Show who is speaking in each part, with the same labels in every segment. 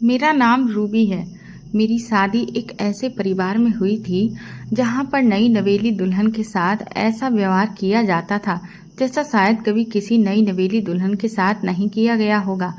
Speaker 1: मेरा नाम रूबी है। मेरी शादी एक ऐसे परिवार में हुई थी जहाँ पर नई नवेली दुल्हन के साथ ऐसा व्यवहार किया जाता था जैसा शायद कभी किसी नई नवेली दुल्हन के साथ नहीं किया गया होगा।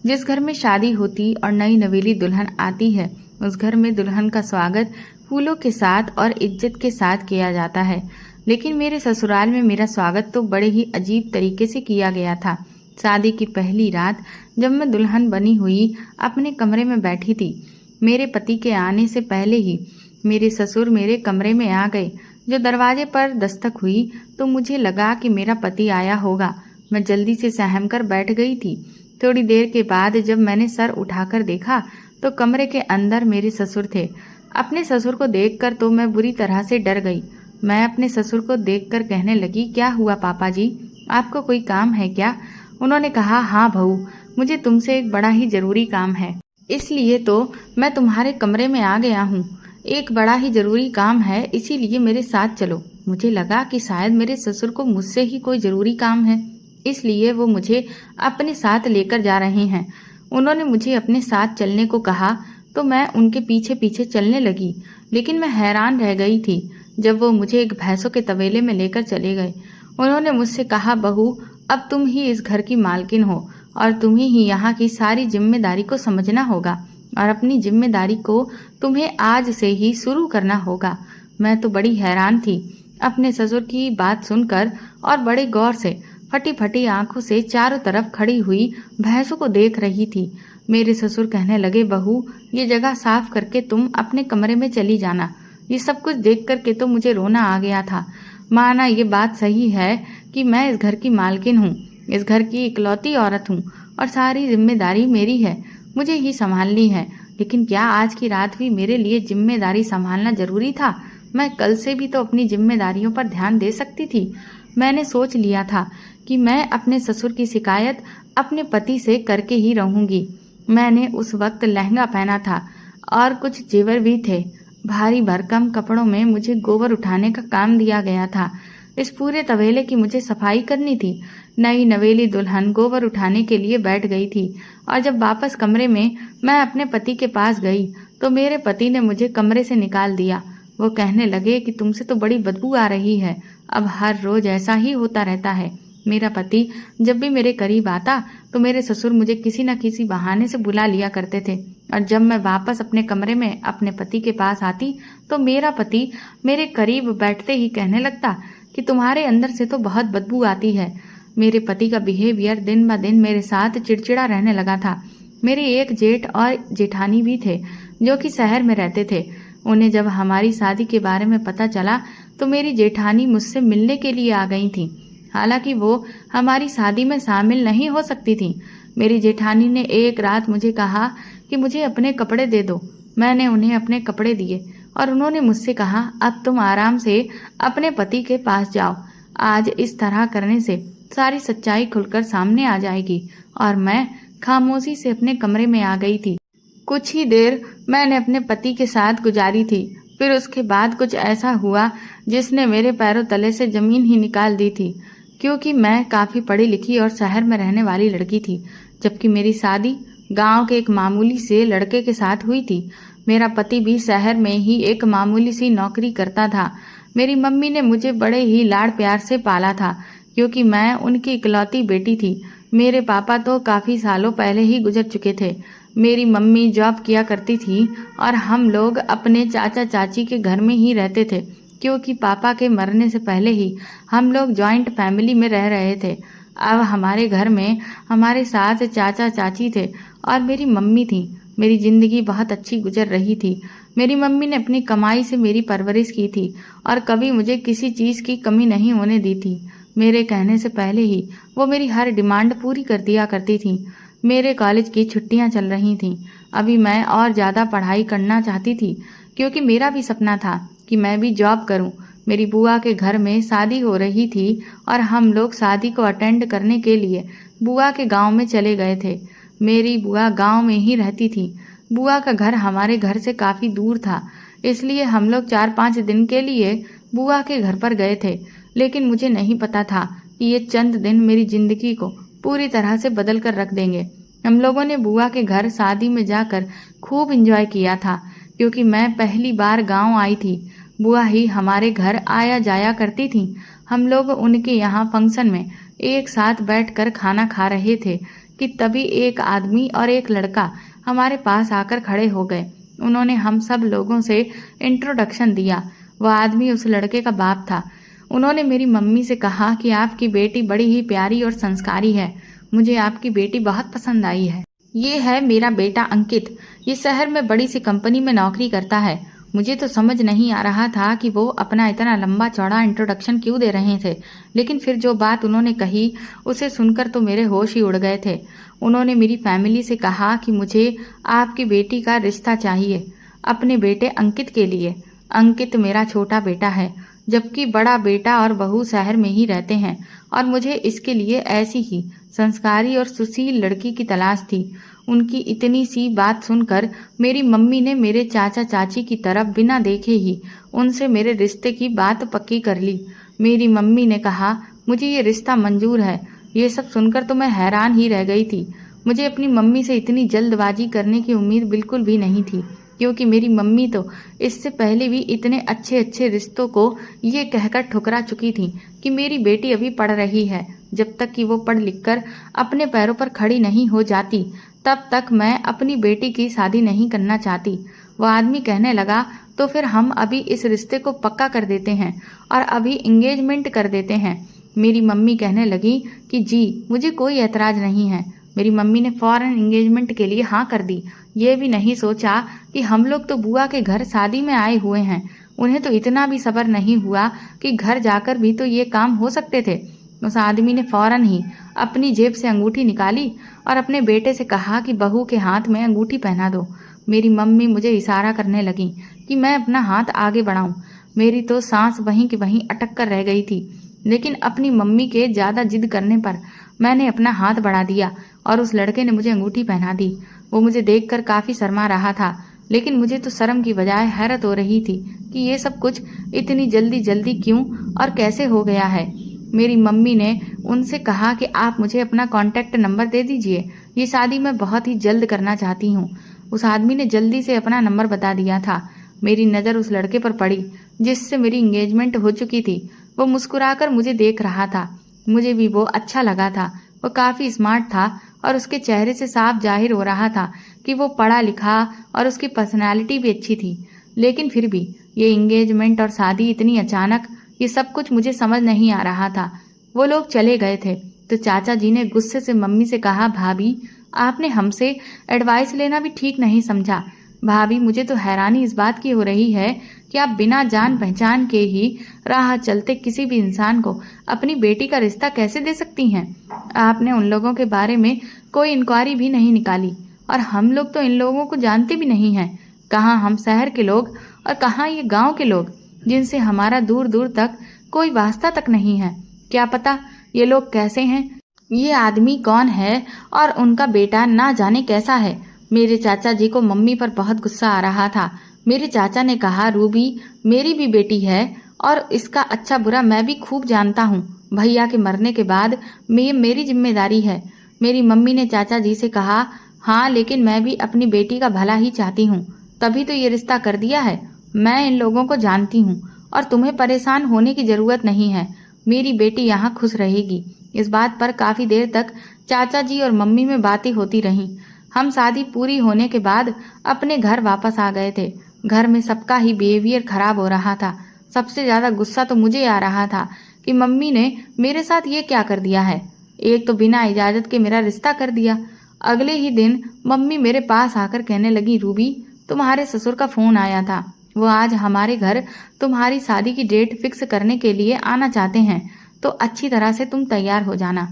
Speaker 1: जिस घर में शादी होती और नई नवेली दुल्हन आती है, उस घर में दुल्हन का स्वागत फूलों के साथ और इज्जत के साथ किया जाता है। लेकिन मेरे ससुराल में मेरा स्वागत तो बड़े ही अजीब तरीके से किया गया था। शादी की पहली रात जब मैं दुल्हन बनी हुई अपने कमरे में बैठी थी, मेरे पति के आने से पहले ही मेरे ससुर मेरे कमरे में आ गए। जो दरवाजे पर दस्तक हुई तो मुझे लगा कि मेरा पति आया होगा। मैं जल्दी से सहम कर बैठ गई थी। थोड़ी देर के बाद जब मैंने सर उठाकर देखा तो कमरे के अंदर मेरे ससुर थे। अपने ससुर को देखकर तो मैं बुरी तरह से डर गई। मैं अपने ससुर को देखकर कहने लगी, क्या हुआ पापा जी, आपको कोई काम है क्या? उन्होंने कहा, हाँ बहू, मुझे तुमसे एक बड़ा ही जरूरी काम है, इसलिए तो मैं तुम्हारे कमरे में आ गया हूँ। एक बड़ा ही जरूरी काम है, इसीलिए मेरे साथ चलो। मुझे लगा कि शायद मेरे ससुर को मुझसे ही कोई जरूरी काम है, इसलिए वो मुझे अपने साथ लेकर जा रहे हैं। उन्होंने मुझे अपने साथ चलने को कहा तो मैं उनके पीछे पीछे चलने लगी, लेकिन मैं हैरान रह गई थी जब वो मुझे एक भैंसों के तबेले में लेकर चले गए। उन्होंने मुझसे कहा, बहू, अब तुम ही इस घर की मालकिन हो और तुम्हें ही यहाँ की सारी जिम्मेदारी को समझना होगा और अपनी जिम्मेदारी को तुम्हें आज से ही शुरू करना होगा। मैं तो बड़ी हैरान थी अपने ससुर की बात सुनकर और बड़े गौर से फटी फटी आंखों से चारों तरफ खड़ी हुई भैंसों को देख रही थी। मेरे ससुर कहने लगे, बहू, ये जगह साफ करके तुम अपने कमरे में चली जाना। ये सब कुछ देख करके तो मुझे रोना आ गया था। माना ये बात सही है कि मैं इस घर की मालकिन हूँ, इस घर की इकलौती औरत हूँ और सारी जिम्मेदारी मेरी है, मुझे ही संभालनी है। लेकिन क्या आज की रात भी मेरे लिए जिम्मेदारी संभालना जरूरी था? मैं कल से भी तो अपनी जिम्मेदारियों पर ध्यान दे सकती थी। मैंने सोच लिया था कि मैं अपने ससुर की शिकायत अपने पति से करके ही रहूंगी। मैंने उस वक्त लहंगा पहना था और कुछ जेवर भी थे। भारी भरकम कपड़ों में मुझे गोबर उठाने का काम दिया गया था। इस पूरे तबेले की मुझे सफाई करनी थी। नई नवेली दुल्हन गोबर उठाने के लिए बैठ गई थी और जब वापस कमरे में मैं अपने पति के पास गई तो मेरे पति ने मुझे कमरे से निकाल दिया। वो कहने लगे कि तुमसे तो बड़ी बदबू आ रही है, अब हर रोज ऐसा ही होता रहता है। मेरा पति जब भी मेरे करीब आता तो मेरे ससुर मुझे किसी न किसी बहाने से बुला लिया करते थे और जब मैं वापस अपने कमरे में अपने पति के पास आती तो मेरा पति मेरे करीब बैठते ही कहने लगता कि तुम्हारे अंदर से तो बहुत बदबू आती है। मेरे पति का बिहेवियर दिन ब दिन मेरे साथ चिड़चिड़ा रहने लगा था। मेरे एक जेठ और जेठानी भी थे जो कि शहर में रहते थे। उन्हें जब हमारी शादी के बारे में पता चला तो मेरी जेठानी मुझसे मिलने के लिए आ गई थी। हालांकि वो हमारी शादी में शामिल नहीं हो सकती थी। मेरी जेठानी ने एक रात मुझे कहा कि मुझे अपने कपड़े दे दो। मैंने उन्हें अपने कपड़े दिए और उन्होंने मुझसे कहा, अब तुम आराम से अपने पति के पास जाओ। आज इस तरह करने से सारी सच्चाई खुलकर सामने आ जाएगी। और मैं खामोशी से अपने कमरे में आ गई थी। कुछ ही देर मैंने अपने पति के साथ गुजारी थी। फिर उसके बाद कुछ ऐसा हुआ जिसने मेरे पैरों तले से जमीन ही निकाल दी थी, क्योंकि मैं काफ़ी पढ़ी लिखी और शहर में रहने वाली लड़की थी, जबकि मेरी शादी गांव के एक मामूली से लड़के के साथ हुई थी। मेरा पति भी शहर में ही एक मामूली सी नौकरी करता था। मेरी मम्मी ने मुझे बड़े ही लाड़ प्यार से पाला था, क्योंकि मैं उनकी इकलौती बेटी थी। मेरे पापा तो काफ़ी सालों पहले ही गुजर चुके थे। मेरी मम्मी जॉब किया करती थी और हम लोग अपने चाचा चाची के घर में ही रहते थे, क्योंकि पापा के मरने से पहले ही हम लोग जॉइंट फैमिली में रह रहे थे। अब हमारे घर में हमारे साथ चाचा चाची थे और मेरी मम्मी थी। मेरी ज़िंदगी बहुत अच्छी गुजर रही थी। मेरी मम्मी ने अपनी कमाई से मेरी परवरिश की थी और कभी मुझे किसी चीज़ की कमी नहीं होने दी थी। मेरे कहने से पहले ही वो मेरी हर डिमांड पूरी कर दिया करती थी। मेरे कॉलेज की छुट्टियां चल रही थीं। अभी मैं और ज़्यादा पढ़ाई करना चाहती थी, क्योंकि मेरा भी सपना था कि मैं भी जॉब करूं। मेरी बुआ के घर में शादी हो रही थी और हम लोग शादी को अटेंड करने के लिए बुआ के गांव में चले गए थे। मेरी बुआ गांव में ही रहती थी। बुआ का घर हमारे घर से काफ़ी दूर था, इसलिए हम लोग 4-5 दिन के लिए बुआ के घर पर गए थे। लेकिन मुझे नहीं पता था कि ये चंद दिन मेरी ज़िंदगी को पूरी तरह से बदल कर रख देंगे। हम लोगों ने बुआ के घर शादी में जाकर खूब एंजॉय किया था, क्योंकि मैं पहली बार गांव आई थी। बुआ ही हमारे घर आया जाया करती थी। हम लोग उनके यहाँ फंक्शन में एक साथ बैठकर खाना खा रहे थे कि तभी एक आदमी और एक लड़का हमारे पास आकर खड़े हो गए। उन्होंने हम सब लोगों से इंट्रोडक्शन दिया। वह आदमी उस लड़के का बाप था। उन्होंने मेरी मम्मी से कहा कि आपकी बेटी बड़ी ही प्यारी और संस्कारी है। मुझे आपकी बेटी बहुत पसंद आई है। ये है मेरा बेटा अंकित। ये शहर में बड़ी सी कंपनी में नौकरी करता है। मुझे तो समझ नहीं आ रहा था कि वो अपना इतना लंबा चौड़ा इंट्रोडक्शन क्यों दे रहे थे, लेकिन फिर जो बात उन्होंने कही उसे सुनकर तो मेरे होश ही उड़ गए थे। उन्होंने मेरी फैमिली से कहा कि मुझे आपकी बेटी का रिश्ता चाहिए अपने बेटे अंकित के लिए। अंकित मेरा छोटा बेटा है, जबकि बड़ा बेटा और बहू शहर में ही रहते हैं, और मुझे इसके लिए ऐसी ही संस्कारी और सुशील लड़की की तलाश थी। उनकी इतनी सी बात सुनकर मेरी मम्मी ने मेरे चाचा चाची की तरफ बिना देखे ही उनसे मेरे रिश्ते की बात पक्की कर ली। मेरी मम्मी ने कहा मुझे ये रिश्ता मंजूर है। ये सब सुनकर तो मैं हैरान ही रह गई थी। मुझे अपनी मम्मी से इतनी जल्दबाजी करने की उम्मीद बिल्कुल भी नहीं थी, क्योंकि मेरी मम्मी तो इससे पहले भी इतने अच्छे अच्छे रिश्तों को ये कहकर ठुकरा चुकी थी कि मेरी बेटी अभी पढ़ रही है। जब तक कि वो पढ़ लिख कर अपने पैरों पर खड़ी नहीं हो जाती, तब तक मैं अपनी बेटी की शादी नहीं करना चाहती। वह आदमी कहने लगा तो फिर हम अभी इस रिश्ते को पक्का कर देते हैं और अभी एंगेजमेंट कर देते हैं। मेरी मम्मी कहने लगी कि जी मुझे कोई एतराज नहीं है। मेरी मम्मी ने फौरन एंगेजमेंट के लिए हाँ कर दी। ये भी नहीं सोचा कि हम लोग तो बुआ के घर शादी में आए हुए हैं। उन्हें तो इतना भी सब्र नहीं हुआ कि घर जाकर भी तो ये काम हो सकते थे। उस आदमी ने फौरन ही अपनी जेब से अंगूठी निकाली और अपने बेटे से कहा कि बहू के हाथ में अंगूठी पहना दो। मेरी मम्मी मुझे इशारा करने लगी कि मैं अपना हाथ आगे बढ़ाऊं। मेरी तो सांस वहीं की वहीं अटक कर रह गई थी, लेकिन अपनी मम्मी के ज़्यादा जिद करने पर मैंने अपना हाथ बढ़ा दिया और उस लड़के ने मुझे अंगूठी पहना दी। वो मुझे देखकर काफ़ी शर्मा रहा था, लेकिन मुझे तो शर्म की बजाय हैरत हो रही थी कि ये सब कुछ इतनी जल्दी जल्दी क्यों और कैसे हो गया है। मेरी मम्मी ने उनसे कहा कि आप मुझे अपना कॉन्टैक्ट नंबर दे दीजिए, ये शादी मैं बहुत ही जल्द करना चाहती हूँ। उस आदमी ने जल्दी से अपना नंबर बता दिया था। मेरी नज़र उस लड़के पर पड़ी जिससे मेरी इंगेजमेंट हो चुकी थी। वो मुस्कुराकर मुझे देख रहा था। मुझे भी वो अच्छा लगा था। वो काफ़ी स्मार्ट था और उसके चेहरे से साफ जाहिर हो रहा था कि वो पढ़ा लिखा और उसकी पर्सनैलिटी भी अच्छी थी। लेकिन फिर भी ये इंगेजमेंट और शादी इतनी अचानक, ये सब कुछ मुझे समझ नहीं आ रहा था। वो लोग चले गए थे तो चाचा जी ने गुस्से से मम्मी से कहा, भाभी आपने हमसे एडवाइस लेना भी ठीक नहीं समझा। भाभी मुझे तो हैरानी इस बात की हो रही है कि आप बिना जान पहचान के ही राह चलते किसी भी इंसान को अपनी बेटी का रिश्ता कैसे दे सकती हैं। आपने उन लोगों के बारे में कोई इंक्वायरी भी नहीं निकाली, और हम लोग तो इन लोगों को जानते भी नहीं हैं। कहाँ हम शहर के लोग और कहाँ ये गांव के लोग, जिनसे हमारा दूर दूर तक कोई वास्ता तक नहीं है। क्या पता ये लोग कैसे हैं, ये आदमी कौन है और उनका बेटा ना जाने कैसा है। मेरे चाचा जी को मम्मी पर बहुत गुस्सा आ रहा था। मेरे चाचा ने कहा, रूबी मेरी भी बेटी है और इसका अच्छा बुरा मैं भी खूब जानता हूँ। भैया के मरने के बाद मेरी जिम्मेदारी है। मेरी मम्मी ने चाचा जी से कहा, हाँ लेकिन मैं भी अपनी बेटी का भला ही चाहती हूँ, तभी तो ये रिश्ता कर दिया है। मैं इन लोगों को जानती हूँ और तुम्हें परेशान होने की ज़रूरत नहीं है। मेरी बेटी यहाँ खुश रहेगी। इस बात पर काफ़ी देर तक चाचा जी और मम्मी में बातें होती रहीं। हम शादी पूरी होने के बाद अपने घर वापस आ गए थे। घर में सबका ही बिहेवियर खराब हो रहा था। सबसे ज़्यादा गुस्सा तो मुझे आ रहा था कि मम्मी ने मेरे साथ ये क्या कर दिया है। एक तो बिना इजाज़त के मेरा रिश्ता कर दिया। अगले ही दिन मम्मी मेरे पास आकर कहने लगी, रूबी तुम्हारे ससुर का फ़ोन आया था। वो आज हमारे घर तुम्हारी शादी की डेट फिक्स करने के लिए आना चाहते हैं, तो अच्छी तरह से तुम तैयार हो जाना।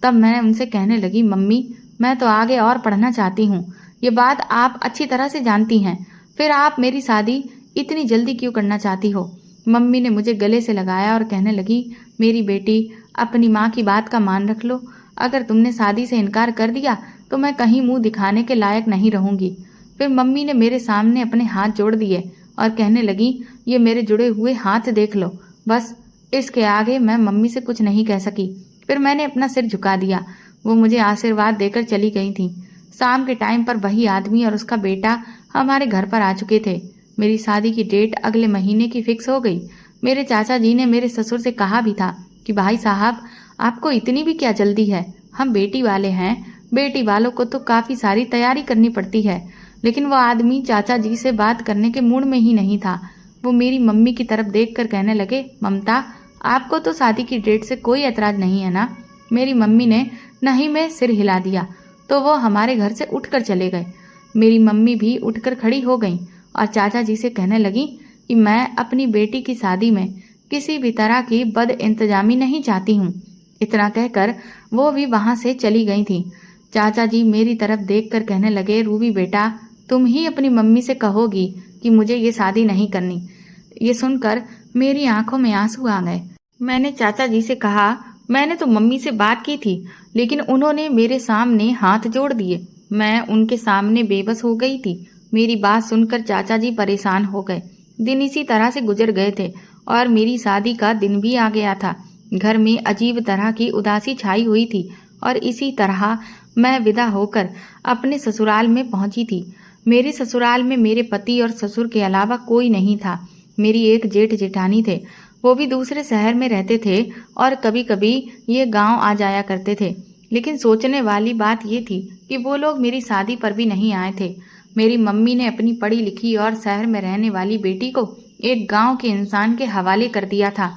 Speaker 1: तब मैं उनसे कहने लगी, मम्मी मैं तो आगे और पढ़ना चाहती हूँ। ये बात आप अच्छी तरह से जानती हैं, फिर आप मेरी शादी इतनी जल्दी क्यों करना चाहती हो। मम्मी ने मुझे गले से लगाया और कहने लगी, मेरी बेटी अपनी माँ की बात का मान रख लो। अगर तुमने शादी से इनकार कर दिया तो मैं कहीं मुंह दिखाने के लायक नहीं रहूँगी। फिर मम्मी ने मेरे सामने अपने हाथ जोड़ दिए और कहने लगी, ये मेरे जुड़े हुए हाथ देख लो। बस इसके आगे मैं मम्मी से कुछ नहीं कह सकी। फिर मैंने अपना सिर झुका दिया। वो मुझे आशीर्वाद देकर चली गई थी। शाम के टाइम पर वही आदमी और उसका बेटा हमारे घर पर आ चुके थे। मेरी शादी की डेट अगले महीने की फिक्स हो गई। मेरे चाचा जी ने मेरे ससुर से कहा भी था कि भाई साहब, आपको इतनी भी क्या जल्दी है, हम बेटी वाले हैं, बेटी वालों को तो काफी सारी तैयारी करनी पड़ती है। लेकिन वो आदमी चाचा जी से बात करने के मूड में ही नहीं था। वो मेरी मम्मी की तरफ देखकर कहने लगे, ममता, आपको तो शादी की डेट से कोई एतराज नहीं है ना? मेरी मम्मी ने नहीं में सिर हिला दिया तो वो हमारे घर से उठकर चले गए। मेरी मम्मी भी उठकर खड़ी हो गई और चाचा जी से कहने लगी कि मैं अपनी बेटी की शादी में किसी भी तरह की बद इंतजामी नहीं चाहती हूँ। इतना कहकर वो भी वहां से चली गई थी। चाचा जी मेरी तरफ देखकर कहने लगे, रूबी बेटा, तुम ही अपनी मम्मी से कहोगी कि मुझे ये शादी नहीं करनी। ये सुनकर मेरी आंखों में आंसू आ गए। मैंने चाचा जी से कहा, मैंने तो मम्मी से बात की थी, लेकिन उन्होंने मेरे सामने हाथ जोड़ दिए। मैं उनके सामने बेबस हो गई थी। मेरी बात सुनकर चाचा जी परेशान हो गए। दिन इसी तरह से गुजर गए थे और मेरी शादी का दिन भी आ गया था। घर में अजीब तरह की उदासी छाई हुई थी और इसी तरह मैं विदा होकर अपने ससुराल में पहुंची थी। मेरे ससुराल में मेरे पति और ससुर के अलावा कोई नहीं था। मेरी एक जेठ जेठानी थे, वो भी दूसरे शहर में रहते थे और कभी कभी ये गांव आ जाया करते थे। लेकिन सोचने वाली बात ये थी कि वो लोग मेरी शादी पर भी नहीं आए थे। मेरी मम्मी ने अपनी पढ़ी लिखी और शहर में रहने वाली बेटी को एक गांव के इंसान के हवाले कर दिया था।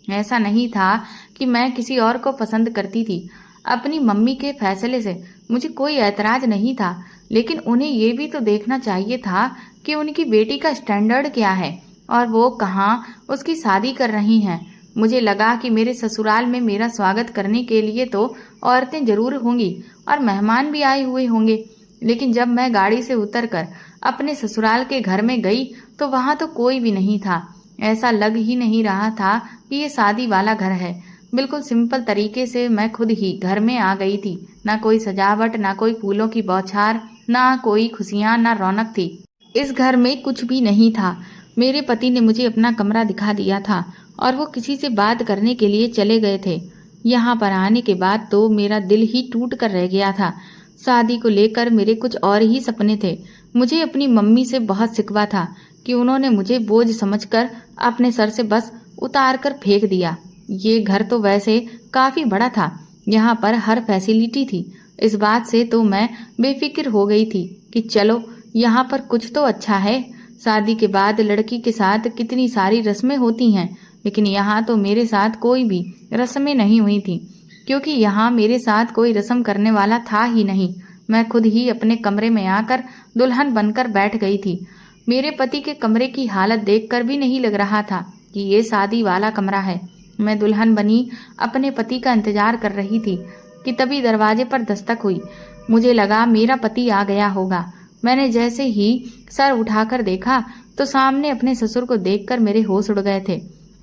Speaker 1: ऐसा नहीं था कि मैं किसी और को पसंद करती थी। अपनी मम्मी के फैसले से मुझे कोई ऐतराज नहीं था, लेकिन उन्हें ये भी तो देखना चाहिए था कि उनकी बेटी का स्टैंडर्ड क्या है और वो कहाँ उसकी शादी कर रही हैं। मुझे लगा कि मेरे ससुराल में मेरा स्वागत करने के लिए तो औरतें जरूर होंगी और मेहमान भी आए हुए होंगे, लेकिन जब मैं गाड़ी से उतरकर अपने ससुराल के घर में गई तो वहां तो कोई भी नहीं था। ऐसा लग ही नहीं रहा था कि ये शादी वाला घर है। बिल्कुल सिंपल तरीके से मैं खुद ही घर में आ गई थी। ना कोई सजावट, ना कोई फूलों की बौछार, ना कोई खुशियां, ना रौनक थी। इस घर में कुछ भी नहीं था। मेरे पति ने मुझे अपना कमरा दिखा दिया था और वो किसी से बात करने के लिए चले गए थे। यहाँ पर आने के बाद तो मेरा दिल ही टूट कर रह गया था। शादी को लेकर मेरे कुछ और ही सपने थे। मुझे अपनी मम्मी से बहुत शिकवा था कि उन्होंने मुझे बोझ समझकर अपने सर से बस उतार कर फेंक दिया। ये घर तो वैसे काफी बड़ा था, यहाँ पर हर फैसिलिटी थी। इस बात से तो मैं बेफिक्र हो गई थी कि चलो यहाँ पर कुछ तो अच्छा है। शादी के बाद लड़की के साथ कितनी सारी रस्में होती हैं, लेकिन यहाँ तो मेरे साथ कोई भी रस्में नहीं हुई थी, क्योंकि यहाँ मेरे साथ कोई रस्म करने वाला था ही नहीं। मैं खुद ही अपने कमरे में आकर दुल्हन बनकर बैठ गई थी। मेरे पति के कमरे की हालत देखकर भी नहीं लग रहा था कि ये शादी वाला कमरा है। मैं दुल्हन बनी अपने पति का इंतजार कर रही थी कि तभी दरवाजे पर दस्तक हुई। मुझे लगा मेरा पति आ गया होगा। मैंने जैसे ही सर उठाकर देखा तो सामने अपने ससुर को देखकर मेरे होश उड़ गए थे।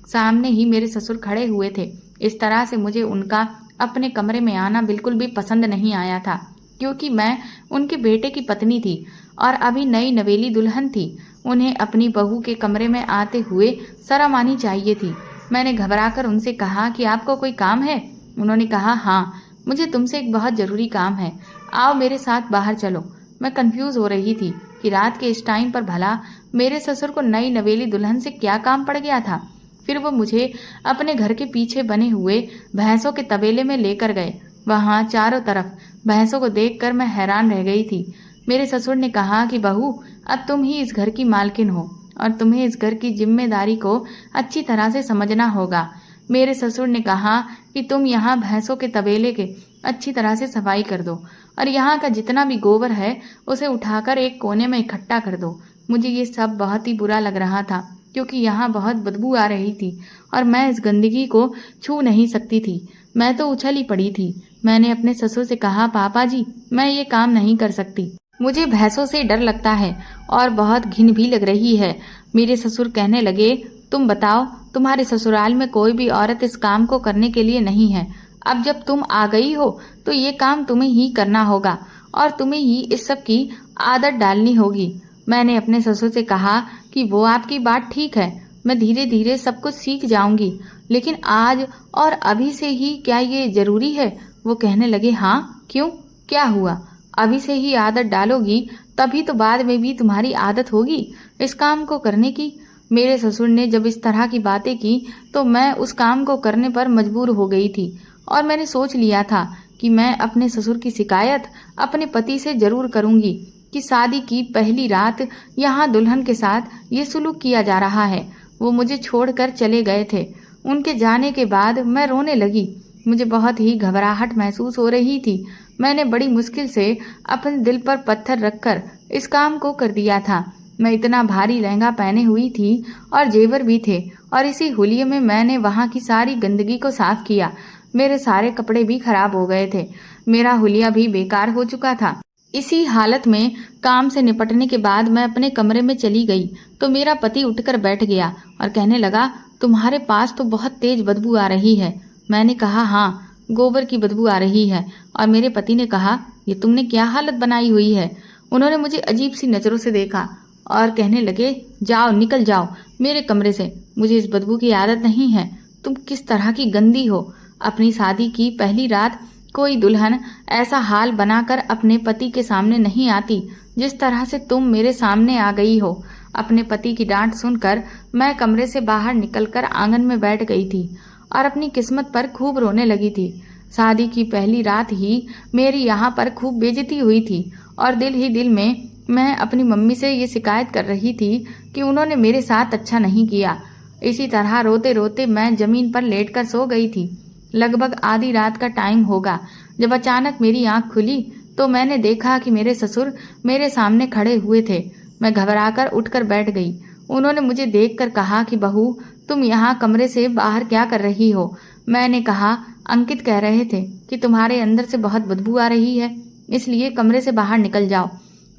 Speaker 1: सामने ही मेरे ससुर खड़े हुए थे। इस तरह से मुझे उनका अपने कमरे में आना बिल्कुल भी पसंद नहीं आया था, क्योंकि मैं उनके बेटे की पत्नी थी और अभी नई नवेली दुल्हन थी। उन्हें अपनी बहू के कमरे में आते हुए शर्म आनी चाहिए थी। मैंने घबराकर उनसे कहा कि आपको कोई काम है? उन्होंने कहा, हाँ, मुझे तुमसे एक बहुत जरूरी काम है, आओ मेरे साथ बाहर चलो। मैं कंफ्यूज हो रही थी कि रात के इस टाइम पर भला मेरे ससुर को नई नवेली दुल्हन से क्या काम पड़ गया था। फिर वो मुझे अपने घर के पीछे बने हुए भैंसों के तबेले में लेकर गए। वहां चारों तरफ भैंसों को देखकर मैं हैरान रह गई थी। मेरे ससुर ने कहा कि बहू, अब तुम ही इस घर की मालकिन हो और तुम्हें इस घर की जिम्मेदारी को अच्छी तरह से समझना होगा। मेरे ससुर ने कहा कि तुम यहाँ भैंसों के तबेले के अच्छी तरह से सफाई कर दो और यहाँ का जितना भी गोबर है उसे उठाकर एक कोने में इकट्ठा कर दो। मुझे ये सब बहुत ही बुरा लग रहा था, क्योंकि यहाँ बहुत बदबू आ रही थी और मैं इस गंदगी को छू नहीं सकती थी। मैं तो उछल ही पड़ी थी। मैंने अपने ससुर से कहा, पापा जी, मैं ये काम नहीं कर सकती, मुझे भैंसों से डर लगता है और बहुत घिन भी लग रही है। मेरे ससुर कहने लगे, तुम बताओ, तुम्हारे ससुराल में कोई भी औरत इस काम को करने के लिए नहीं है। अब जब तुम आ गई हो तो ये काम तुम्हें ही करना होगा और तुम्हें ही इस सब की आदत डालनी होगी। मैंने अपने ससुर से कहा कि वो आपकी बात ठीक है, मैं धीरे धीरे सब कुछ सीख जाऊंगी, लेकिन आज और अभी से ही क्या ये जरूरी है? वो कहने लगे, हाँ, क्यों, क्या हुआ? अभी से ही आदत डालोगी तभी तो बाद में भी तुम्हारी आदत होगी इस काम को करने की। मेरे ससुर ने जब इस तरह की बातें की तो मैं उस काम को करने पर मजबूर हो गई थी और मैंने सोच लिया था कि मैं अपने ससुर की शिकायत अपने पति से जरूर करूंगी कि शादी की पहली रात यहाँ दुल्हन के साथ ये सुलूक किया जा रहा है। वो मुझे छोड़कर चले गए थे। उनके जाने के बाद मैं रोने लगी। मुझे बहुत ही घबराहट महसूस हो रही थी। मैंने बड़ी मुश्किल से अपने दिल पर पत्थर रखकर इस काम को कर दिया था। मैं इतना भारी लहंगा पहने हुई थी और जेवर भी थे और इसी हुलिये में मैंने वहाँ की सारी गंदगी को साफ किया। मेरे सारे कपड़े भी खराब हो गए थे। मेरा हुलिया भी बेकार हो चुका था। इसी हालत में काम से निपटने के बाद मैं अपने कमरे में चली गई तो मेरा पति उठकर बैठ गया और कहने लगा, तुम्हारे पास तो बहुत तेज बदबू आ रही है। मैंने कहा, हाँ, गोबर की बदबू आ रही है। और मेरे पति ने कहा, ये तुमने क्या हालत बनाई हुई है। उन्होंने मुझे अजीब सी नज़रों से देखा और कहने लगे, जाओ, निकल जाओ मेरे कमरे से, मुझे इस बदबू की आदत नहीं है। तुम किस तरह की गंदी हो। अपनी शादी की पहली रात कोई दुल्हन ऐसा हाल बनाकर अपने पति के सामने नहीं आती जिस तरह से तुम मेरे सामने आ गई हो। अपने पति की डांट सुनकर मैं कमरे से बाहर निकलकर आंगन में बैठ गई थी और अपनी किस्मत पर खूब रोने लगी थी। शादी की पहली रात ही मेरी यहाँ पर खूब बेइज्जती हुई थी और दिल ही दिल में मैं अपनी मम्मी से ये शिकायत कर रही थी कि उन्होंने मेरे साथ अच्छा नहीं किया। इसी तरह रोते रोते मैं जमीन पर लेटकर सो गई थी। लगभग आधी रात का टाइम होगा जब अचानक मेरी आंख खुली तो मैंने देखा कि मेरे ससुर मेरे सामने खड़े हुए थे। मैं घबराकर उठकर बैठ गई। उन्होंने मुझे देखकर कहा कि बहू, तुम यहाँ कमरे से बाहर क्या कर रही हो। मैंने कहा, अंकित कह रहे थे कि तुम्हारे अंदर से बहुत बदबू आ रही है, इसलिए कमरे से बाहर निकल जाओ।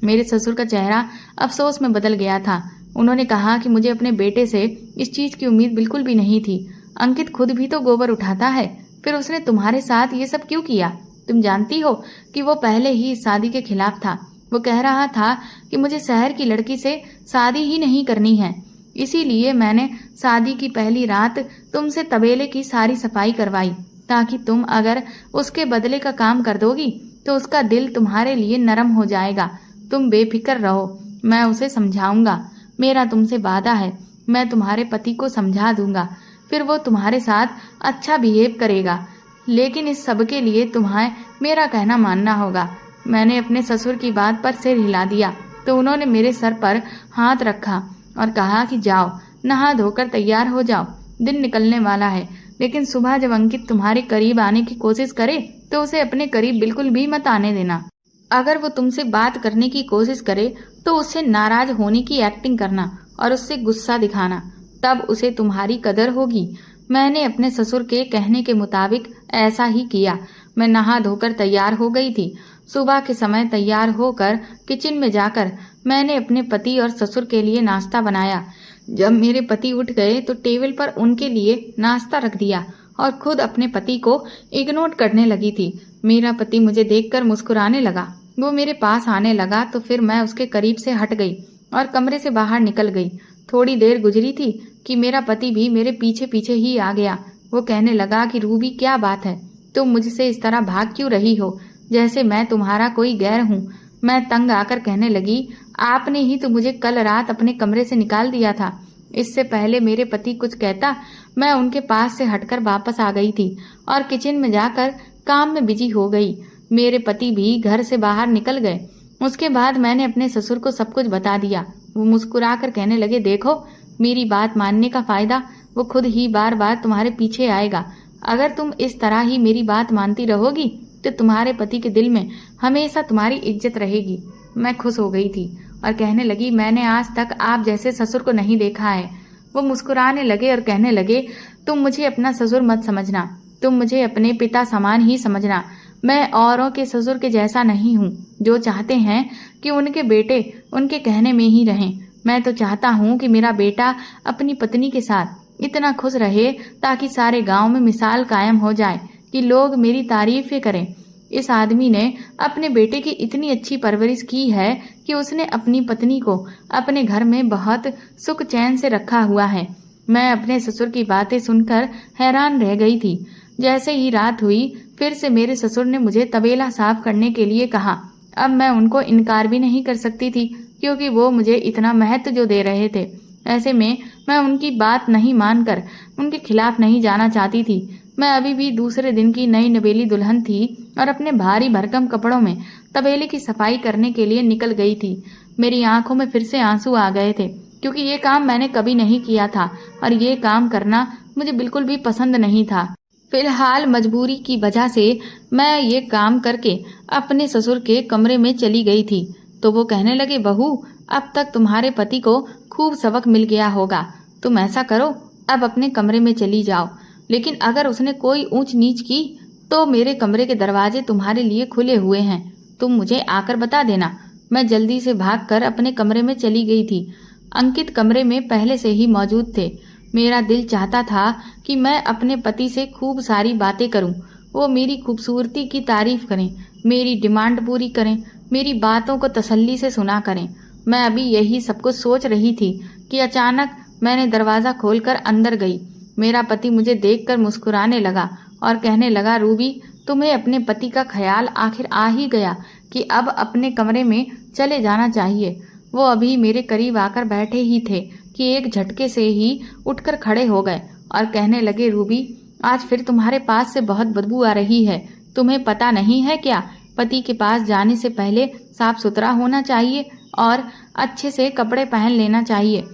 Speaker 1: मेरे ससुर का चेहरा अफसोस में बदल गया था। उन्होंने कहा कि मुझे अपने बेटे से इस चीज की उम्मीद बिल्कुल भी नहीं थी। अंकित खुद भी तो गोबर उठाता है, फिर उसने तुम्हारे साथ ये सब क्यों किया। तुम जानती हो कि वो पहले ही इस शादी के खिलाफ था। वो कह रहा था कि मुझे शहर की लड़की से शादी ही नहीं करनी है। इसीलिए मैंने शादी की पहली रात तुमसे तबेले की सारी सफाई करवाई ताकि तुम अगर उसके बदले का काम कर दोगी तो उसका दिल तुम्हारे लिए नरम हो जाएगा। तुम बेफिक्र रहो, मैं उसे समझाऊंगा। मेरा तुमसे वादा है, मैं तुम्हारे पति को समझा दूंगा, फिर वो तुम्हारे साथ अच्छा बिहेव करेगा। लेकिन इस सब के लिए तुम्हें मेरा कहना मानना होगा। मैंने अपने ससुर की बात पर सिर हिला दिया तो उन्होंने मेरे सर पर हाथ रखा और कहा कि जाओ, नहा धोकर तैयार हो जाओ, दिन निकलने वाला है। लेकिन सुबह जब अंकित तुम्हारे करीब आने की कोशिश करे तो उसे अपने करीब बिल्कुल भी मत आने देना। अगर वो तुमसे बात करने की कोशिश करे तो उससे नाराज होने की एक्टिंग करना और उससे गुस्सा दिखाना, तब उसे तुम्हारी कदर होगी। मैंने अपने ससुर के कहने के मुताबिक ऐसा ही किया। मैं नहा धोकर तैयार हो गई थी। सुबह के समय तैयार होकर किचन में जाकर मैंने अपने पति और ससुर के लिए नाश्ता बनाया। जब मेरे पति उठ गए तो टेबल पर उनके लिए नाश्ता रख दिया और खुद अपने पति को इग्नोर करने लगी थी। मेरा पति मुझे देखकर मुस्कुराने लगा। वो मेरे पास आने लगा तो फिर मैं उसके करीब से हट गई और कमरे से बाहर निकल गई। थोड़ी देर गुजरी थी कि मेरा पति भी मेरे पीछे पीछे ही आ गया। वो कहने लगा कि रूबी, क्या बात है, तुम मुझसे इस तरह भाग क्यों रही हो, जैसे मैं तुम्हारा कोई गैर हूँ। मैं तंग आकर कहने लगी, आपने ही तो मुझे कल रात अपने कमरे से निकाल दिया था। इससे पहले मेरे पति कुछ कहता मैं उनके पास से हटकर वापस आ गई थी और किचन में जाकर काम में बिजी हो गई। मेरे पति भी घर से बाहर निकल गए। उसके बाद मैंने अपने ससुर को सब कुछ बता दिया। वो मुस्कुराकर कहने लगे, देखो, मेरी बात मानने का फायदा, वो खुद ही बार बार तुम्हारे पीछे आएगा। अगर तुम इस तरह ही मेरी बात मानती रहोगी तो तुम्हारे पति के दिल में हमेशा तुम्हारी इज्जत रहेगी। मैं खुश हो गई थी और कहने लगी, मैंने आज तक आप जैसे ससुर को नहीं देखा है। वो मुस्कुराने लगे और कहने लगे, तुम मुझे अपना ससुर मत समझना, तुम मुझे अपने पिता समान ही समझना। मैं औरों के ससुर के जैसा नहीं हूँ जो चाहते हैं कि उनके बेटे उनके कहने में ही रहें। मैं तो चाहता हूँ कि मेरा बेटा अपनी पत्नी के साथ इतना खुश रहे ताकि सारे गांव में मिसाल कायम हो जाए कि लोग मेरी तारीफें करें। इस आदमी ने अपने बेटे की इतनी अच्छी परवरिश की है कि उसने अपनी पत्नी को अपने घर में बहुत सुख चैन से रखा हुआ है। मैं अपने ससुर की बातें सुनकर हैरान रह गई थी। जैसे ही रात हुई फिर से मेरे ससुर ने मुझे तबेला साफ करने के लिए कहा। अब मैं उनको इनकार भी नहीं कर सकती थी, क्योंकि वो मुझे इतना महत्व जो दे रहे थे। ऐसे में मैं उनकी बात नहीं मानकर उनके खिलाफ नहीं जाना चाहती थी। मैं अभी भी दूसरे दिन की नई नवेली दुल्हन थी और अपने भारी भरकम कपड़ों में तबेले की सफाई करने के लिए निकल गई थी। मेरी आंखों में फिर से आंसू आ गए थे, क्योंकि ये काम मैंने कभी नहीं किया था और ये काम करना मुझे बिल्कुल भी पसंद नहीं था। फिलहाल मजबूरी की वजह से मैं ये काम करके अपने ससुर के कमरे में चली गई थी। तो वो कहने लगे, बहू, अब तक तुम्हारे पति को खूब सबक मिल गया होगा। तुम ऐसा करो, अब अपने कमरे में चली जाओ, लेकिन अगर उसने कोई ऊंच नीच की तो मेरे कमरे के दरवाजे तुम्हारे लिए खुले हुए हैं। तुम मुझे आकर बता देना। मैं जल्दी से भागकर अपने कमरे में चली गई थी। अंकित कमरे में पहले से ही मौजूद थे। मेरा दिल चाहता था कि मैं अपने पति से खूब सारी बातें करूं। वो मेरी खूबसूरती की तारीफ करें, मेरी डिमांड पूरी करें, मेरी बातों को तसल्ली से सुना करें। मैं अभी यही सब कुछ सोच रही थी कि अचानक मैंने दरवाज़ा खोलकर अंदर गई। मेरा पति मुझे देखकर मुस्कुराने लगा और कहने लगा, रूबी, तुम्हें अपने पति का ख्याल आखिर आ ही गया कि अब अपने कमरे में चले जाना चाहिए। वो अभी मेरे करीब आकर बैठे ही थे कि एक झटके से ही उठकर खड़े हो गए और कहने लगे, रूबी, आज फिर तुम्हारे पास से बहुत बदबू आ रही है। तुम्हें पता नहीं है क्या, पति के पास जाने से पहले साफ सुथरा होना चाहिए और अच्छे से कपड़े पहन लेना चाहिए।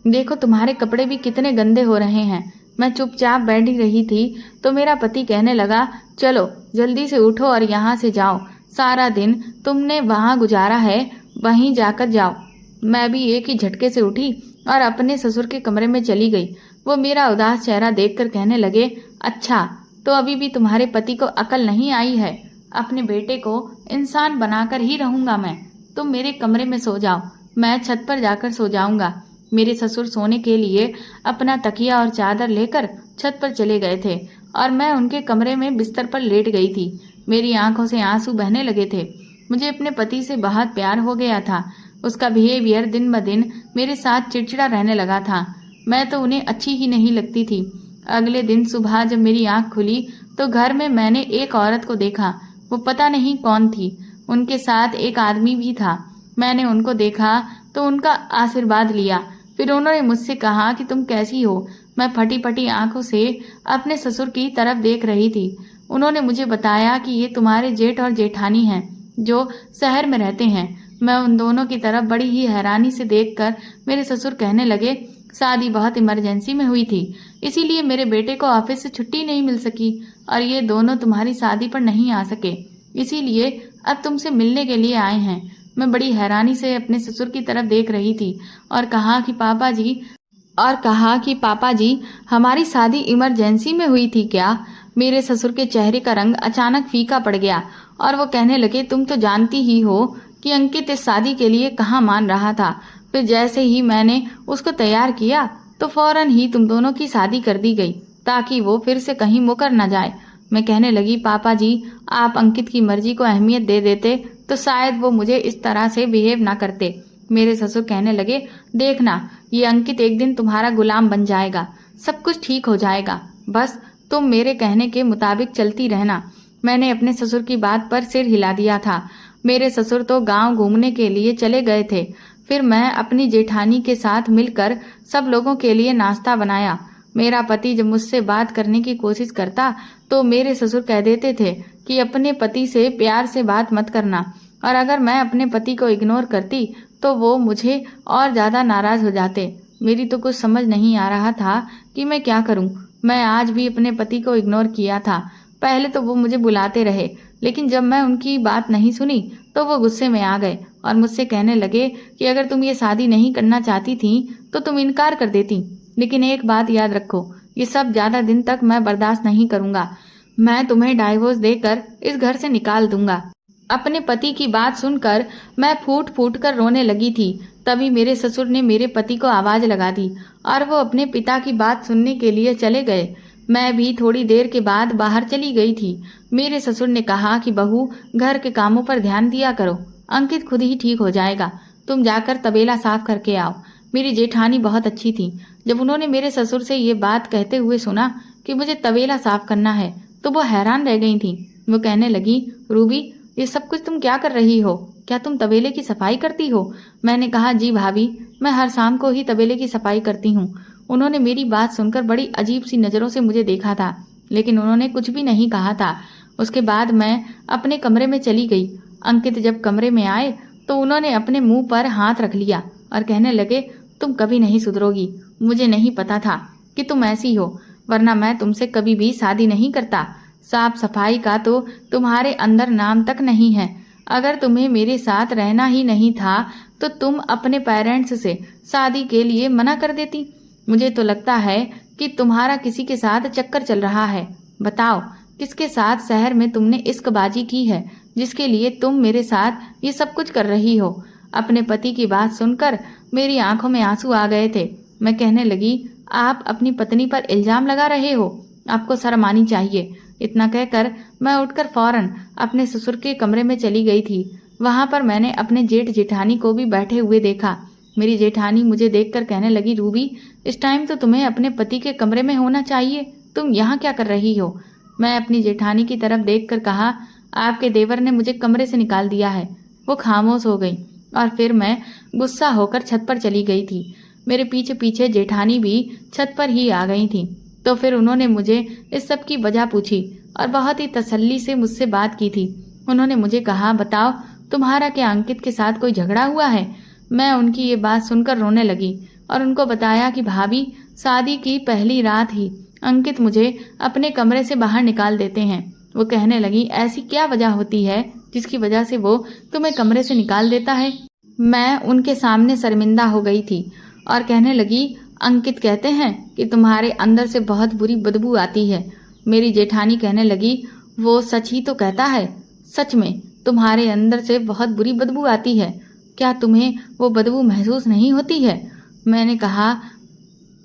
Speaker 1: देखो तुम्हारे कपड़े भी कितने गंदे हो रहे हैं। मैं चुपचाप बैठी रही थी तो मेरा पति कहने लगा, चलो जल्दी से उठो और यहाँ से जाओ। सारा दिन तुमने वहाँ गुजारा है, वहीं जाकर जाओ। मैं भी एक ही झटके से उठी और अपने ससुर के कमरे में चली गई। वो मेरा उदास चेहरा देखकर कहने लगे, अच्छा, तो अभी भी तुम्हारे पति को अकल नहीं आई है। अपने बेटे को इंसान बनाकर ही रहूंगा मैं। तुम मेरे कमरे में सो जाओ, मैं छत पर जाकर सो जाऊंगा। मेरे ससुर सोने के लिए अपना तकिया और चादर लेकर छत पर चले गए थे और मैं उनके कमरे में बिस्तर पर लेट गई थी। मेरी आंखों से आंसू बहने लगे थे। मुझे अपने पति से बहुत प्यार हो गया था। उसका बिहेवियर दिन ब दिन मेरे साथ चिड़चिड़ा रहने लगा था। मैं तो उन्हें अच्छी ही नहीं लगती थी। अगले दिन सुबह जब मेरी आंख खुली तो घर में मैंने एक औरत को देखा। वो पता नहीं कौन थी। उनके साथ एक आदमी भी था। मैंने उनको देखा तो उनका आशीर्वाद लिया। फिर उन्होंने मुझसे कहा कि तुम कैसी हो। मैं फटी फटी आंखों से अपने ससुर की तरफ देख रही थी। उन्होंने मुझे बताया कि ये तुम्हारे जेठ और जेठानी हैं जो शहर में रहते हैं। मैं उन दोनों की तरफ बड़ी ही हैरानी से देखकर मेरे ससुर कहने लगे, शादी बहुत इमरजेंसी में हुई थी, इसीलिए मेरे बेटे को ऑफिस से छुट्टी नहीं मिल सकी और ये दोनों तुम्हारी शादी पर नहीं आ सके, इसीलिए अब तुमसे मिलने के लिए आए हैं। मैं बड़ी हैरानी से अपने ससुर की तरफ देख रही थी और कहा कि पापा जी हमारी शादी इमरजेंसी में हुई थी क्या? मेरे ससुर के चेहरे का रंग अचानक फीका पड़ गया और वो कहने लगे, तुम तो जानती ही हो कि अंकित इस शादी के लिए कहाँ मान रहा था। फिर जैसे ही मैंने उसको तैयार किया तो फौरन ही तुम दोनों की शादी कर दी गई ताकि वो फिर से कहीं मुकर न जाए। मैं कहने लगी, पापा जी आप अंकित की मर्जी को अहमियत दे देते तो शायद वो मुझे इस तरह से बिहेव ना करते। मेरे ससुर कहने लगे, देखना ये अंकित एक दिन तुम्हारा गुलाम बन जाएगा, सब कुछ ठीक हो जाएगा, बस तुम मेरे कहने के मुताबिक चलती रहना। मैंने अपने ससुर की बात पर सिर हिला दिया था। मेरे ससुर तो गांव घूमने के लिए चले गए थे। फिर मैं अपनी जेठानी के साथ मिलकर सब लोगों के लिए नाश्ता बनाया। मेरा पति जब मुझसे बात करने की कोशिश करता तो मेरे ससुर कह देते थे कि अपने पति से प्यार से बात मत करना, और अगर मैं अपने पति को इग्नोर करती तो वो मुझे और ज़्यादा नाराज़ हो जाते। मेरी तो कुछ समझ नहीं आ रहा था कि मैं क्या करूं। मैं आज भी अपने पति को इग्नोर किया था। पहले तो वो मुझे बुलाते रहे, लेकिन जब मैं उनकी बात नहीं सुनी तो वो गुस्से में आ गए और मुझसे कहने लगे कि अगर तुम ये शादी नहीं करना चाहती थी तो तुम इनकार कर देती। लेकिन एक बात याद रखो, ये सब ज़्यादा दिन तक मैं बर्दाश्त नहीं करूँगा। मैं तुम्हें डाइवोर्स देकर इस घर से निकाल दूंगा। अपने पति की बात सुनकर मैं फूट फूट कर रोने लगी थी। तभी मेरे ससुर ने मेरे पति को आवाज़ लगा दी और वो अपने पिता की बात सुनने के लिए चले गए। मैं भी थोड़ी देर के बाद बाहर चली गई थी। मेरे ससुर ने कहा कि बहू घर के कामों पर ध्यान दिया करो, अंकित खुद ही ठीक हो जाएगा, तुम जाकर तबेला साफ करके आओ। मेरी जेठानी बहुत अच्छी थी। जब उन्होंने मेरे ससुर से ये बात कहते हुए सुना कि मुझे तबेला साफ करना है तो वो हैरान रह गई थी। वो कहने लगी, रूबी ये सब कुछ तुम क्या कर रही हो? क्या तुम तबेले की सफाई करती हो? मैंने कहा, जी भाभी, मैं हर शाम को ही तबेले की सफाई करती हूँ। उन्होंने मेरी बात सुनकर बड़ी अजीब सी नज़रों से मुझे देखा था, लेकिन उन्होंने कुछ भी नहीं कहा था। उसके बाद मैं अपने कमरे में चली गई। अंकित जब कमरे में आए तो उन्होंने अपने मुंह पर हाथ रख लिया और कहने लगे, तुम कभी नहीं सुधरोगी। मुझे नहीं पता था कि तुम ऐसी हो, वरना मैं तुमसे कभी भी शादी नहीं करता। साफ सफाई का तो तुम्हारे अंदर नाम तक नहीं है। अगर तुम्हें मेरे साथ रहना ही नहीं था तो तुम अपने पेरेंट्स से शादी के लिए मना कर देती। मुझे तो लगता है कि तुम्हारा किसी के साथ चक्कर चल रहा है। बताओ, किसके साथ शहर में तुमने इश्कबाजी की है जिसके लिए तुम मेरे साथ ये सब कुछ कर रही हो? अपने पति की बात सुनकर मेरी आंखों में आंसू आ गए थे। मैं कहने लगी, आप अपनी पत्नी पर इल्जाम लगा रहे हो, आपको शर्म आनी चाहिए। इतना कहकर मैं उठकर फौरन अपने ससुर के कमरे में चली गई थी। वहां पर मैंने अपने जेठ जेठानी को भी बैठे हुए देखा। मेरी जेठानी मुझे देखकर कहने लगी, रूबी, इस टाइम तो तुम्हें अपने पति के कमरे में होना चाहिए, तुम यहाँ क्या कर रही हो? मैं अपनी जेठानी की तरफ देखकर कहा, आपके देवर ने मुझे कमरे से निकाल दिया है। वो खामोश हो गई और फिर मैं गुस्सा होकर छत पर चली गई थी। मेरे पीछे पीछे जेठानी भी छत पर ही आ गई थी। तो फिर उन्होंने मुझे इस सब की वजह पूछी और बहुत ही तसल्ली से मुझसे बात की थी। उन्होंने मुझे कहा, बताओ, तुम्हारा क्या अंकित के साथ कोई झगड़ा हुआ है? मैं उनकी ये बात सुनकर रोने लगी और उनको बताया कि भाभी, शादी की पहली रात ही अंकित मुझे अपने कमरे से बाहर निकाल देते हैं। वो कहने लगी, ऐसी क्या वजह होती है जिसकी वजह से वो तुम्हें कमरे से निकाल देता है? मैं उनके सामने शर्मिंदा हो गई थी और कहने लगी, अंकित कहते हैं कि तुम्हारे अंदर से बहुत बुरी बदबू आती है। मेरी जेठानी कहने लगी, वो सच ही तो कहता है। सच में तुम्हारे अंदर से बहुत बुरी बदबू आती है। क्या तुम्हें वो बदबू महसूस नहीं होती है? मैंने कहा,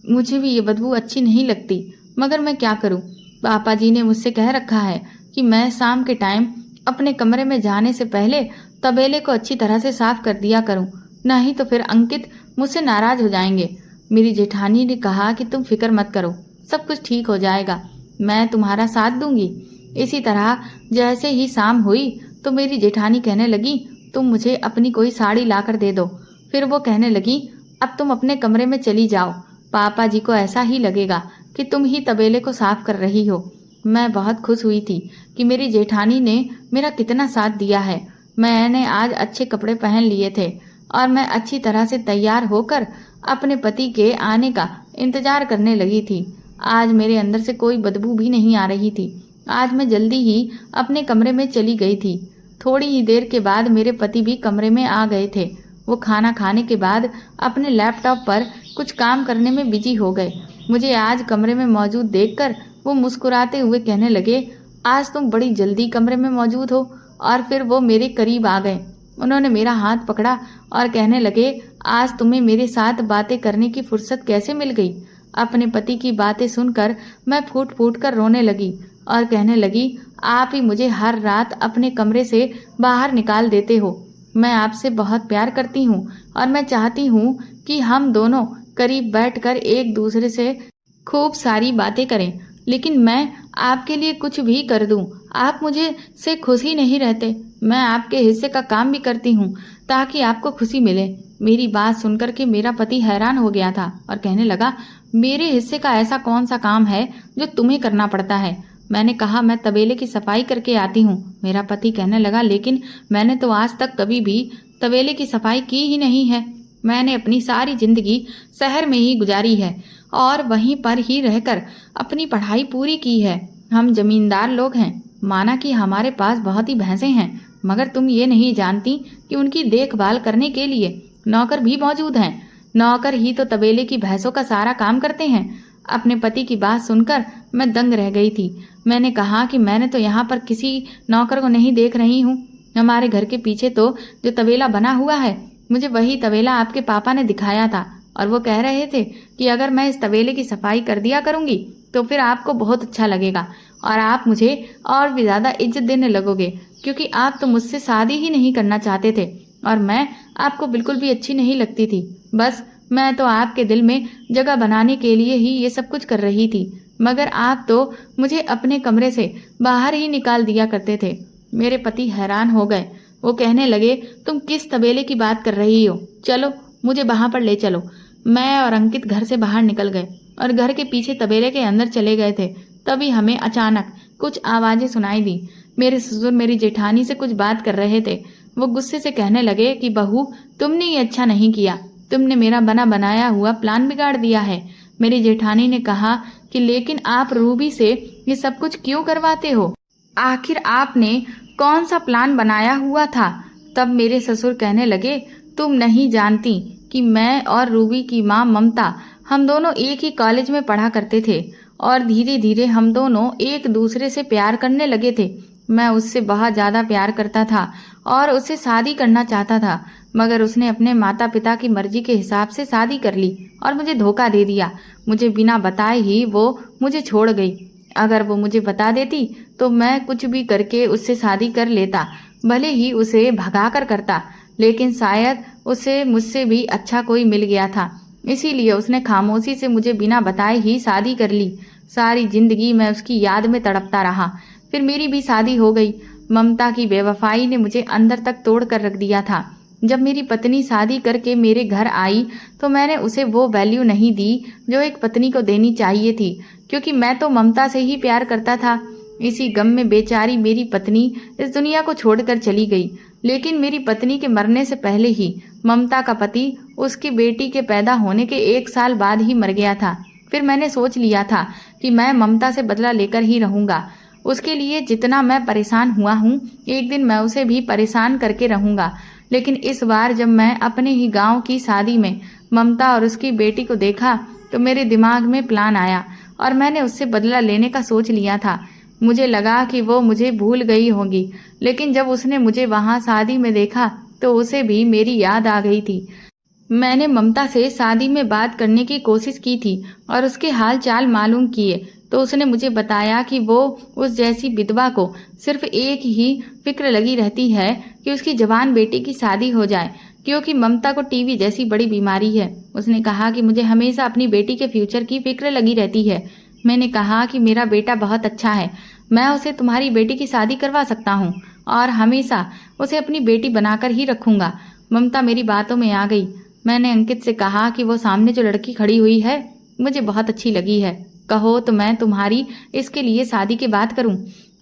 Speaker 1: मुझे भी ये बदबू अच्छी नहीं लगती, मगर मैं क्या करूं? पापा जी ने मुझसे कह रखा है कि मैं शाम के टाइम अपने कमरे में जाने से पहले तबेले को अच्छी तरह से साफ कर दिया करूं, नहीं तो फिर अंकित मुझसे नाराज हो जाएंगे। मेरी जेठानी ने कहा कि तुम फिक्र मत करो, सब कुछ ठीक हो जाएगा, मैं तुम्हारा साथ दूंगी। इसी तरह जैसे ही शाम हुई तो मेरी जेठानी कहने लगी, तुम मुझे अपनी कोई साड़ी लाकर दे दो। फिर वो कहने लगी, अब तुम अपने कमरे में चली जाओ, पापा जी को ऐसा ही लगेगा कि तुम ही तबेले को साफ कर रही हो। मैं बहुत खुश हुई थी कि मेरी जेठानी ने मेरा कितना साथ दिया है। मैंने आज अच्छे कपड़े पहन लिए थे और मैं अच्छी तरह से तैयार होकर अपने पति के आने का इंतजार करने लगी थी। आज मेरे अंदर से कोई बदबू भी नहीं आ रही थी। आज मैं जल्दी ही अपने कमरे में चली गई थी। थोड़ी ही देर के बाद मेरे पति भी कमरे में आ गए थे। वो खाना खाने के बाद अपने लैपटॉप पर कुछ काम करने में बिजी हो गए। मुझे आज कमरे में मौजूद देखकर वो मुस्कुराते हुए कहने लगे, आज तुम बड़ी जल्दी कमरे में मौजूद हो। और फिर वो मेरे करीब आ गए। उन्होंने मेरा हाथ पकड़ा और कहने लगे, आज तुम्हें मेरे साथ बातें करने की फुर्सत कैसे मिल गई? अपने पति की बातें सुनकर मैं फूट फूट कर रोने लगी और कहने लगी, आप ही मुझे हर रात अपने कमरे से बाहर निकाल देते हो। मैं आपसे बहुत प्यार करती हूँ और मैं चाहती हूँ कि हम दोनों करीब बैठकर एक दूसरे से खूब सारी बातें करें, लेकिन मैं आपके लिए कुछ भी कर दूं, आप मुझे से खुश ही नहीं रहते। मैं आपके हिस्से का काम भी करती हूँ ताकि आपको खुशी मिले। मेरी बात सुनकर के मेरा पति हैरान हो गया था और कहने लगा, मेरे हिस्से का ऐसा कौन सा काम है जो तुम्हें करना पड़ता है? मैंने कहा, मैं तबेले की सफाई करके आती हूँ। मेरा पति कहने लगा, लेकिन मैंने तो आज तक कभी भी तबेले की सफाई की ही नहीं है। मैंने अपनी सारी जिंदगी शहर में ही गुजारी है और वहीं पर ही रहकर अपनी पढ़ाई पूरी की है। हम जमींदार लोग हैं, माना कि हमारे पास बहुत ही भैंसें हैं, मगर तुम ये नहीं जानती कि उनकी देखभाल करने के लिए नौकर भी मौजूद हैं। नौकर ही तो तबेले की भैंसों का सारा काम करते हैं। अपने पति की बात सुनकर मैं दंग रह गई थी। मैंने कहा कि मैंने तो यहाँ पर किसी नौकर को नहीं देख रही हूँ। हमारे घर के पीछे तो जो तबेला बना हुआ है, मुझे वही तबेला आपके पापा ने दिखाया था और वो कह रहे थे कि अगर मैं इस तबेले की सफाई कर दिया करूंगी तो फिर आपको बहुत अच्छा लगेगा और आप मुझे और भी ज्यादा इज्जत देने लगोगे, क्योंकि आप तो मुझसे शादी ही नहीं करना चाहते थे और मैं आपको बिल्कुल भी अच्छी नहीं लगती थी। बस मैं तो आपके दिल में जगह बनाने के लिए ही ये सब कुछ कर रही थी, मगर आप तो मुझे अपने कमरे से बाहर ही निकाल दिया करते थे। मेरे पति हैरान हो गए। वो कहने लगे, तुम किस तबेले की बात कर रही हो? चलो, मुझे वहां पर ले चलो। मैं और अंकित घर से बाहर निकल गए और घर के पीछे तबेले के अंदर चले गए थे। तभी हमें अचानक कुछ आवाजें सुनाई दी। मेरे ससुर मेरी जेठानी से कुछ बात कर रहे थे। वो गुस्से से कहने लगे कि बहू, तुमने ये अच्छा नहीं किया, तुमने मेरा बना बनाया हुआ प्लान बिगाड़ दिया है। मेरी जेठानी ने कहा कि लेकिन आप रूबी से ये सब कुछ क्यों करवाते हो? आखिर आपने कौन सा प्लान बनाया हुआ था? तब मेरे ससुर कहने लगे, तुम नहीं जानती कि मैं और रूबी की माँ ममता, हम दोनों एक ही कॉलेज में पढ़ा करते थे और धीरे धीरे हम दोनों एक दूसरे से प्यार करने लगे थे। मैं उससे बहुत ज़्यादा प्यार करता था और उससे शादी करना चाहता था, मगर उसने अपने माता पिता की मर्जी के हिसाब से शादी कर ली और मुझे धोखा दे दिया। मुझे बिना बताए ही वो मुझे छोड़ गई। अगर वो मुझे बता देती तो मैं कुछ भी करके उससे शादी कर लेता, भले ही उसे भगा कर करता, लेकिन शायद उसे मुझसे भी अच्छा कोई मिल गया था, इसीलिए उसने खामोशी से मुझे बिना बताए ही शादी कर ली। सारी जिंदगी मैं उसकी याद में तड़पता रहा। फिर मेरी भी शादी हो गई। ममता की बेवफाई ने मुझे अंदर तक तोड़ कर रख दिया था। जब मेरी पत्नी शादी करके मेरे घर आई तो मैंने उसे वो वैल्यू नहीं दी जो एक पत्नी को देनी चाहिए थी, क्योंकि मैं तो ममता से ही प्यार करता था। इसी गम में बेचारी मेरी पत्नी इस दुनिया को छोड़कर चली गई। लेकिन मेरी पत्नी के मरने से पहले ही ममता का पति उसकी बेटी के पैदा होने के 1 साल बाद ही मर गया था। फिर मैंने सोच लिया था कि मैं ममता से बदला लेकर ही रहूंगा। उसके लिए जितना मैं परेशान हुआ हूँ, एक दिन मैं उसे भी परेशान करके रहूंगा। लेकिन इस बार जब मैं अपने ही गांव की शादी में ममता और उसकी बेटी को देखा तो मेरे दिमाग में प्लान आया और मैंने उससे बदला लेने का सोच लिया था। मुझे लगा कि वो मुझे भूल गई होगी, लेकिन जब उसने मुझे वहां शादी में देखा तो उसे भी मेरी याद आ गई थी। मैंने ममता से शादी में बात करने की कोशिश की थी और उसके हाल चाल मालूम किए तो उसने मुझे बताया कि वो उस जैसी विधवा को सिर्फ एक ही फिक्र लगी रहती है कि उसकी जवान बेटी की शादी हो जाए, क्योंकि ममता को टीबी जैसी बड़ी बीमारी है। उसने कहा कि मुझे हमेशा अपनी बेटी के फ्यूचर की फिक्र लगी रहती है। मैंने कहा कि मेरा बेटा बहुत अच्छा है, मैं उसे तुम्हारी बेटी की शादी करवा सकता हूँ और हमेशा उसे अपनी बेटी बनाकर ही रखूंगा। ममता मेरी बातों में आ गई। मैंने अंकित से कहा कि वो सामने जो लड़की खड़ी हुई है मुझे बहुत अच्छी लगी है, कहो तो मैं तुम्हारी इसके लिए शादी की बात करूं।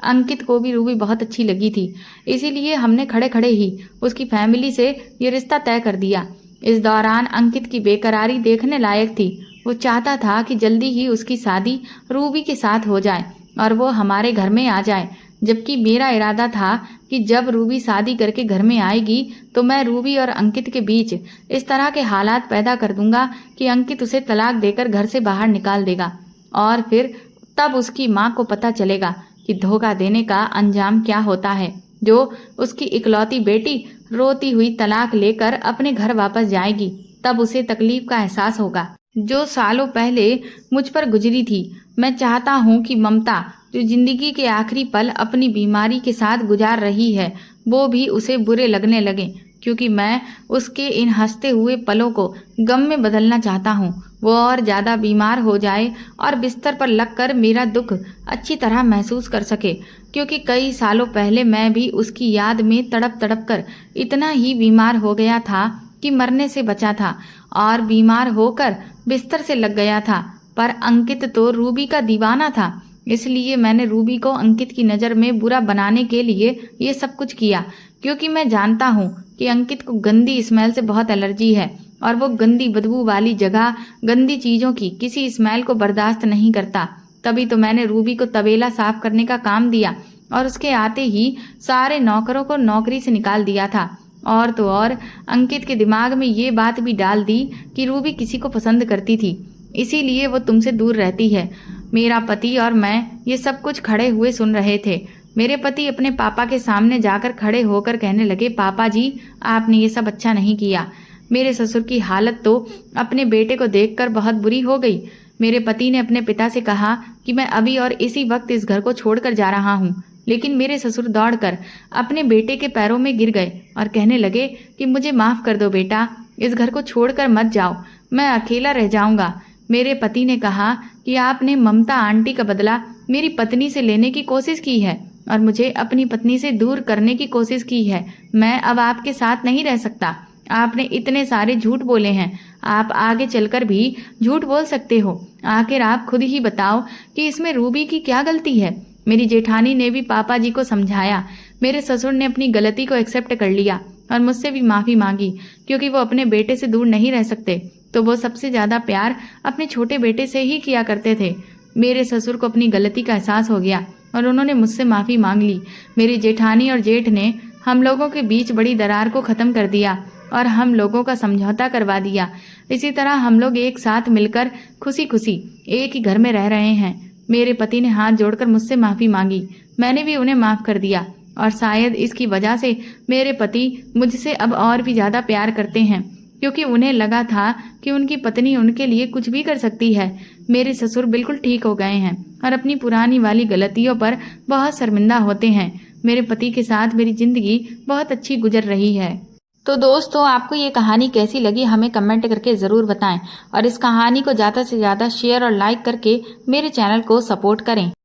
Speaker 1: अंकित को भी रूबी बहुत अच्छी लगी थी, इसीलिए हमने खड़े खड़े ही उसकी फैमिली से ये रिश्ता तय कर दिया। इस दौरान अंकित की बेकरारी देखने लायक थी। वो चाहता था कि जल्दी ही उसकी शादी रूबी के साथ हो जाए और वो हमारे घर में आ जाए, जबकि मेरा इरादा था कि जब रूबी शादी करके घर में आएगी तो मैं रूबी और अंकित के बीच इस तरह के हालात पैदा कर दूंगा कि अंकित उसे तलाक देकर घर से बाहर निकाल देगा और फिर तब उसकी माँ को पता चलेगा कि धोखा देने का अंजाम क्या होता है, जो उसकी इकलौती बेटी रोती हुई तलाक लेकर अपने घर वापस जाएगी। तब उसे तकलीफ का एहसास होगा जो सालों पहले मुझ पर गुजरी थी। मैं चाहता हूँ कि ममता, जो जिंदगी के आखिरी पल अपनी बीमारी के साथ गुजार रही है, वो भी उसे बुरे लगने लगे, क्योंकि मैं उसके इन हंसते हुए पलों को गम में बदलना चाहता हूँ। वो और ज़्यादा बीमार हो जाए और बिस्तर पर लगकर मेरा दुख अच्छी तरह महसूस कर सके, क्योंकि कई सालों पहले मैं भी उसकी याद में तड़प तड़प कर इतना ही बीमार हो गया था कि मरने से बचा था और बीमार होकर बिस्तर से लग गया था। पर अंकित तो रूबी का दीवाना था, इसलिए मैंने रूबी को अंकित की नज़र में बुरा बनाने के लिए ये सब कुछ किया, क्योंकि मैं जानता हूँ कि अंकित को गंदी स्मेल से बहुत एलर्जी है और वो गंदी बदबू वाली जगह, गंदी चीज़ों की किसी स्मेल को बर्दाश्त नहीं करता। तभी तो मैंने रूबी को तबेला साफ करने का काम दिया और उसके आते ही सारे नौकरों को नौकरी से निकाल दिया था। और तो और अंकित के दिमाग में ये बात भी डाल दी कि रूबी किसी को पसंद करती थी, इसीलिए वो तुमसे दूर रहती है। मेरा पति और मैं ये सब कुछ खड़े हुए सुन रहे थे। मेरे पति अपने पापा के सामने जाकर खड़े होकर कहने लगे, पापा जी, आपने ये सब अच्छा नहीं किया। मेरे ससुर की हालत तो अपने बेटे को देखकर बहुत बुरी हो गई। मेरे पति ने अपने पिता से कहा कि मैं अभी और इसी वक्त इस घर को छोड़कर जा रहा हूँ, लेकिन मेरे ससुर दौड़कर अपने बेटे के पैरों में गिर गए और कहने लगे कि मुझे माफ कर दो बेटा, इस घर को छोड़कर मत जाओ, मैं अकेला रह जाऊंगा। मेरे पति ने कहा कि आपने ममता आंटी का बदला मेरी पत्नी से लेने की कोशिश की है और मुझे अपनी पत्नी से दूर करने की कोशिश की है। मैं अब आपके साथ नहीं रह सकता। आपने इतने सारे झूठ बोले हैं, आप आगे चलकर भी झूठ बोल सकते हो। आखिर आप खुद ही बताओ कि इसमें रूबी की क्या गलती है। मेरी जेठानी ने भी पापा जी को समझाया। मेरे ससुर ने अपनी गलती को एक्सेप्ट कर लिया और मुझसे भी माफी मांगी, क्योंकि वो अपने बेटे से दूर नहीं रह सकते, तो वो सबसे ज्यादा प्यार अपने छोटे बेटे से ही किया करते थे। मेरे ससुर को अपनी गलती का एहसास हो गया और उन्होंने मुझसे माफी मांग ली। मेरी जेठानी और जेठ ने हम लोगों के बीच बड़ी दरार को खत्म कर दिया और हम लोगों का समझौता करवा दिया। इसी तरह हम लोग एक साथ मिलकर खुशी खुशी एक ही घर में रह रहे हैं। मेरे पति ने हाथ जोड़कर मुझसे माफी मांगी, मैंने भी उन्हें माफ कर दिया और शायद इसकी वजह से मेरे पति मुझसे अब और भी ज्यादा प्यार करते हैं, क्योंकि उन्हें लगा था कि उनकी पत्नी उनके लिए कुछ भी कर सकती है। मेरे ससुर बिल्कुल ठीक हो गए हैं और अपनी पुरानी वाली गलतियों पर बहुत शर्मिंदा होते हैं। मेरे पति के साथ मेरी जिंदगी बहुत अच्छी गुजर रही है। तो दोस्तों, आपको ये कहानी कैसी लगी हमें कमेंट करके ज़रूर बताएं और इस कहानी को ज़्यादा से ज़्यादा शेयर और लाइक करके मेरे चैनल को सपोर्ट करें।